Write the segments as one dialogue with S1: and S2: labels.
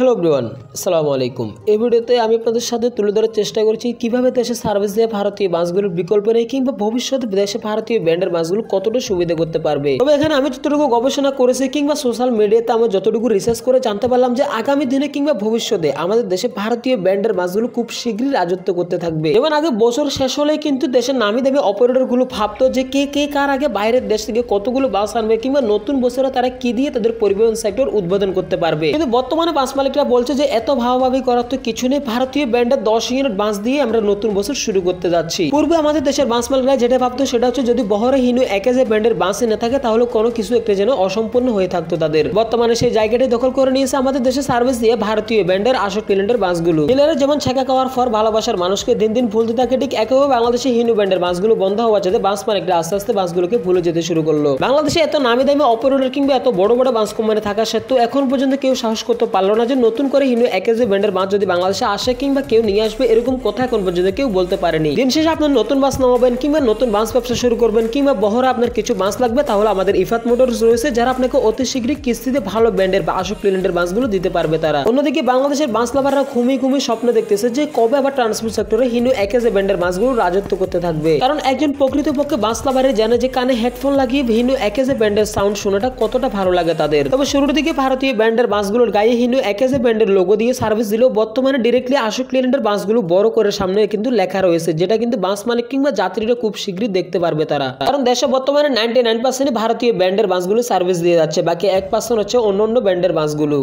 S1: Hello everyone, আসসালামু আলাইকুম। এই ভিডিওতে আমি আপনাদের সাথে তুলে ধরার চেষ্টা করছি কিভাবে দেশে সার্ভিস দিয়ে ভারতীয় বাসগুলোর বিকল্প নেই কিংবা ভবিষ্যতে দেশে ভারতীয় ব্র্যান্ডের বাসগুলো কতটা সুবিধা করতে পারবে। তবে এখানে আমি যতটুকু গবেষণা করেছি কিংবা সোশ্যাল মিডিয়াতে আমি যতটুকু রিসার্চ করে জানতে পারলাম যে আগামী দিনে কিংবা ভবিষ্যতে আমাদের দেশে ভারতীয় ব্র্যান্ডের বাসগুলো খুব শীঘ্রই রাজত্ব করতে থাকবে। যেমন আগে বছর শেষ হলে কিন্তু দেশের নামি দামি অপারেটরগুলো ভাবতো যে কে কার আগে বাইরের দেশ থেকে কতগুলো বাস আনবে কিংবা নতুন বছরে তারা কি দিয়ে তাদের পরিবহন সেক্টর উদ্বোধন করতে পারবে। কিন্তু বর্তমানে বাস মালিকরা বলছে যে এত ভাবাভাবি করার তো কিছু নেই, ভারতীয় ব্র্যান্ডের 10 ইউনিট বাস দিয়ে আমরা নতুন বছর শুরু করতে যাচ্ছি। পূর্বে আমাদের দেশের বাস মালিকরা যেটা ভাবতো সেটা হচ্ছে যদি বহরে হিনু একেজে ব্র্যান্ডের বাস না থাকে তাহলে কোনো কিছু একটা যেন অসম্পূর্ণ হয়ে থাকতো তাদের। বর্তমানে সেই জায়গাটি দখল করে নিয়েছে আমাদের দেশে সার্ভিস দিয়ে ভারতীয় ব্র্যান্ডের 68 সিলিন্ডার বাসগুলো। ডিলারে যেমন ছেঁকা খাওয়ার পর ভালোবাসার মানুষকে দিন দিন ভুলতে থাকে, ঠিক একইভাবে বাংলাদেশে হিনু ব্র্যান্ডের বাসগুলো বন্ধ হওয়ার সাথে বাস মালিকরা আস্তে আস্তে বাসগুলোকে ভুলে যেতে শুরু করলো। বাংলাদেশে এত নামি দামি অপারেটর কিংবা এত বড় বড় বাস কোম্পানি থাকা সত্ত্বেও এখন পর্যন্ত কেউ সাহস করতে পারলো না যে নতুন করে হিনু একেজে ব্র্যান্ডের বাস যদি বাংলাদেশে আসে কিংবা কেউ নিয়ে আসবে, এরকম কথা এখন পর্যন্ত কেউ বলতে পারেনি। দিন শেষে আপনার নতুন বাস নামাবেন কিংবা নতুন বাস ব্যবসা শুরু করবেন কিংবা বহরে আপনার কিছু বাস লাগবে, তাহলে আমাদের ইফাত মোটরস রয়েছে যারা আপনাকে অতি শীঘ্রই কিস্তিতে ভালো ব্র্যান্ডের বা 68 সিলিন্ডার বাসগুলো দিতে পারবে তারা। অন্যদিকে বাংলাদেশের বাস লাভাররা ঘুমিয়ে স্বপ্ন দেখতেছে যে কবে আবার ট্রান্সপোর্ট সেক্টরে হিনু একেজে ব্র্যান্ডের বাসগুলো রাজত্ব করতে থাকবে। কারণ একজন প্রকৃতপক্ষে বাস লাভারে জানে যে কানে হেডফোন লাগিয়ে হিনু একেজে ব্র্যান্ডের সাউন্ড শোনাটা কতটা ভালো লাগে তাদের। তবে শুরুর দিকে ভারতীয় ব্র্যান্ডের বাসগুলোর গায়ে হিনু একেজে ব্র্যান্ডের লোগো দিয়ে সার্ভিস দিলেও বর্তমানে ডিরেক্টলি 68 সিলিন্ডার বাসগুলো বড় করে সামনে কিন্তু লেখা রয়েছে, যেটা কিন্তু বাস মালিক কিংবা যাত্রীরা খুব শীঘ্রই দেখতে পারবে তারা। কারণ দেশে বর্তমানে 99% ভারতীয় ব্র্যান্ডের বাসগুলো সার্ভিস দিয়ে যাচ্ছে, বাকি 1% হচ্ছে অন্য ব্র্যান্ডের বাসগুলো।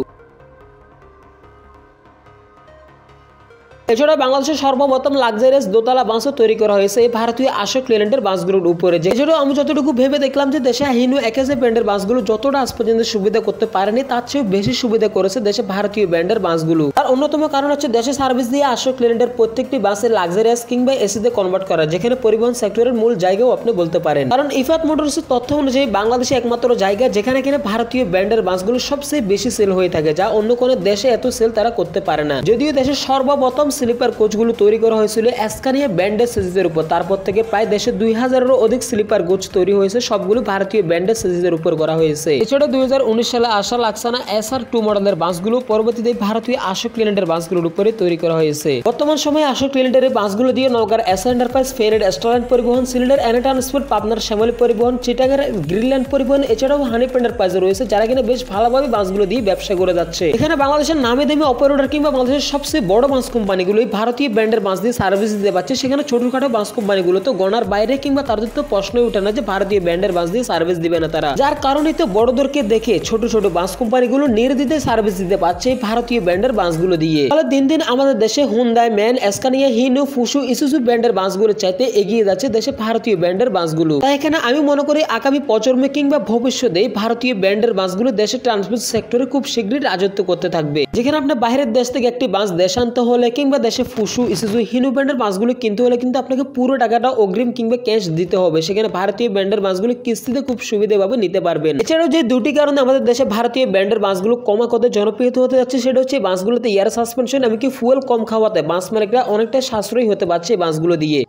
S1: এছাড়া বাংলাদেশের সর্বপ্রথম লাক্সারিয়াস দোতলা বাসও তৈরি করা হয়েছে এই ভারতীয় 68 সিলিন্ডার বাসগুলোর উপরে। এছাড়াও আমি যতটুকু ভেবে দেখলাম যে দেশে হিনু একেজে ব্র্যান্ডের বাসগুলো যতটা আজ পর্যন্ত সুবিধা করতে পারেনি তার চেয়েও বেশি সুবিধা করেছে দেশে ভারতীয় ব্র্যান্ডের বাসগুলো। আর অন্যতম কারণ হচ্ছে দেশে সার্ভিস দিয়ে 68 সিলিন্ডার প্রত্যেকটি বাসে লাক্সারিয়াস কিংবা এসিতে কনভার্ট করা, যেখানে পরিবহন সেক্টরের মূল জায়গাও আপনি বলতে পারেন। কারণ ইফাত মোটরসের তথ্য অনুযায়ী বাংলাদেশে একমাত্র জায়গা যেখানে কিনা ভারতীয় ব্র্যান্ডের বাসগুলো সবচেয়ে বেশি সেল হয়ে থাকে, যা অন্য কোনো দেশে এত সেল তারা করতে পারে না। যদিও দেশের সর্বপ্রথম স্লিপার কোচগুলো তৈরি করা হয়েছিল স্কানিয়া ব্র্যান্ডের সিরিজের উপর, তারপর থেকে প্রায় দেশে 2000-এরও অধিক স্লিপার কোচ তৈরি হয়েছে, সবগুলো ভারতীয় ব্র্যান্ডের সিরিজের উপর করা হয়েছে। এছাড়া 2019 সালে আসা লাক্সানা SR2 মডেলের বাসগুলো পরবর্তীতে ভারতীয় 68 সিলিন্ডার বাসগুলোর উপরে তৈরি করা হয়েছে। বর্তমান সময়ে 68 সিলিন্ডারের বাসগুলো দিয়ে নওগাঁর এসআর এন্টারপ্রাইজ, ফেরেড স্ট্যান্ড পরিবহন, সিলিন্ডার এনা ট্রান্সপোর্ট, পাবনার শ্যামলী পরিবহন, চিটাগাং গ্রিনল্যান্ড পরিবহন, এছাড়াও হানিফ এন্টারপ্রাইজ রয়েছে যারা কিনা বেশ ভালোভাবে বাসগুলো দিয়ে ব্যবসা করে যাচ্ছে। এখানে বাংলাদেশের নামে দামি অপারেটর কিংবা বাংলাদেশের সবচেয়ে বড় বাস কোম্পানিগুলোই ভারতীয় ব্র্যান্ডের বাস দিয়ে সার্ভিস দিতে পারছে, সেখানে ছোটখাটো বাস কোম্পানিগুলো তো গণার বাইরে কিংবা তাদের তো প্রশ্নই ওঠে না যে ভারতীয় ব্র্যান্ডের বাস দিয়ে সার্ভিস দিবে না তারা। যার কারণে তো বড়দেরকে দেখে ছোট ছোট বাস কোম্পানিগুলো নির্দ্বিধায় সার্ভিস দিতে পারছে ভারতীয় ব্র্যান্ডের বাসগুলো দিয়ে। তাহলে দিন দিন আমাদের দেশে হুন্ডাই, ম্যান, স্কানিয়া, হিনু, ফুসু, ইসুজু ব্র্যান্ডের বাসগুলো চাইতে এগিয়ে যাচ্ছে দেশে ভারতীয় ব্র্যান্ডের বাসগুলো। তাই এখানে আমি মনে করি আগামী প্রজন্মে কিংবা ভবিষ্যতে ভারতীয় ব্র্যান্ডের বাসগুলো দেশের ট্রান্সপোর্ট সেক্টরে খুব শীঘ্রই রাজত্ব করতে থাকবে। যেখানে আপনার বাইরের দেশ থেকে একটি বাস দেশান্ত হলে কিংবা দেশে ফুসু, ইসুজু, হিনু ব্র্যান্ডের বাসগুলো কিনতে হলে কিন্তু আপনাকে পুরো টাকাটা অগ্রিম কিংবা ক্যাশ দিতে হবে, সেখানে ভারতীয় ব্র্যান্ডের বাসগুলো কিস্তিতে খুব সুবিধাভাবে নিতে পারবেন। এছাড়াও যে দুটি কারণে আমাদের দেশে ভারতীয় ব্র্যান্ডের বাসগুলো ক্রমাগত জনপ্রিয়তা হতে যাচ্ছে সেটা হচ্ছে বাসগুলোতে এয়ার সাসপেনশন এমনকি ফুয়েল কম খাওয়াতে বাস মালিকরা অনেকটা সাশ্রয়ী হতে পারছে বাসগুলো দিয়ে।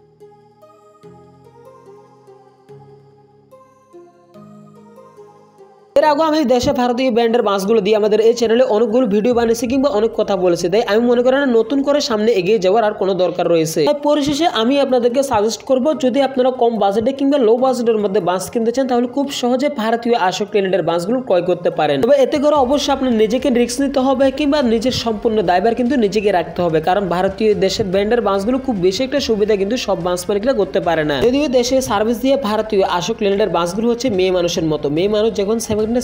S1: এর আগে আমি দেশে ভারতীয় ব্র্যান্ডের বাসগুলো দিয়ে আমাদের এই চ্যানেলে অনেকগুলো ভিডিও বানিয়েছি কিংবা অনেক কথা বলেছি, তাই আমি মনে করি না নতুন করে সামনে এগিয়ে যাওয়ার আর কোনো দরকার রয়েছে। তাই পরিশেষে আমি আপনাদেরকে সাজেস্ট করব, যদি আপনারা কম বাজেটে কিংবা লো বাজেটের মধ্যে বাস কিনতে চান তাহলে খুব সহজে ভারতীয় 68 সিলিন্ডার বাসগুলো ক্রয় করতে পারেন। তবে এতে করে অবশ্যই আপনার নিজেকে রিস্ক নিতে হবে কিংবা নিজের সম্পূর্ণ দায়ভার কিন্তু নিজেকে রাখতে হবে, কারণ ভারতীয় দেশের ব্র্যান্ডের বাসগুলো খুব বেশি একটা সুবিধা কিন্তু সব বাস মালিকরা করতে পারে না। যদিও দেশে সার্ভিস দিয়ে ভারতীয় 68 সিলিন্ডার বাসগুলো হচ্ছে মেয়ে মানুষের মতো, মেয়ে মানুষ যখন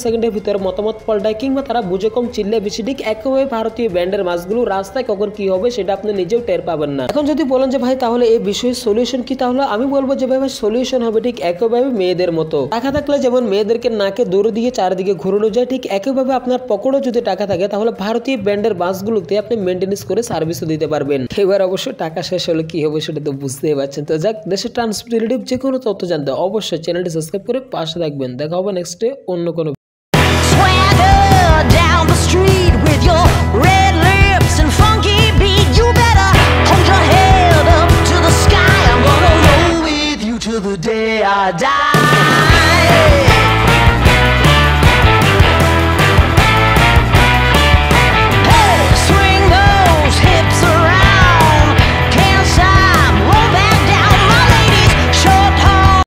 S1: সেকেন্ডের ভিতরে মতামত পাল্টায় কিংবা তারা বুঝে কম চিল্লে বেশি, ঠিক একইভাবে ভারতীয় ব্র্যান্ডের বাসগুলো রাস্তায় কখন কি হবে সেটা আপনি নিজেও টের পাবেন না। এখন যদি বলেন যে ভাই তাহলে এই বিষয়ে সলিউশন কি, তাহলে আমি বলবো যে ভাই সলিউশন হবে ঠিক একইভাবে মেয়েদের মতো। টাকা থাকলে যেমন মেয়েদেরকে নাকে দৌড় দিয়ে চারিদিকে ঘুরানো যায়, ঠিক একইভাবে আপনার পকেটে যদি টাকা থাকে তাহলে ভারতীয় ব্র্যান্ডের বাসগুলোতে আপনি মেইনটেনেন্স করে সার্ভিসও দিতে পারবেন। এবার অবশ্য টাকা শেষ হলে কি হবে সেটা তো বুঝতেই পারছেন। তো যাক, দেশের ট্রান্সপোর্ট রিলেটিভ যে কোনো তথ্য জানতে অবশ্যই চ্যানেলটি সাবস্ক্রাইব করে পাশে থাকবেন। দেখা হবে নেক্সটে অন্য কোনো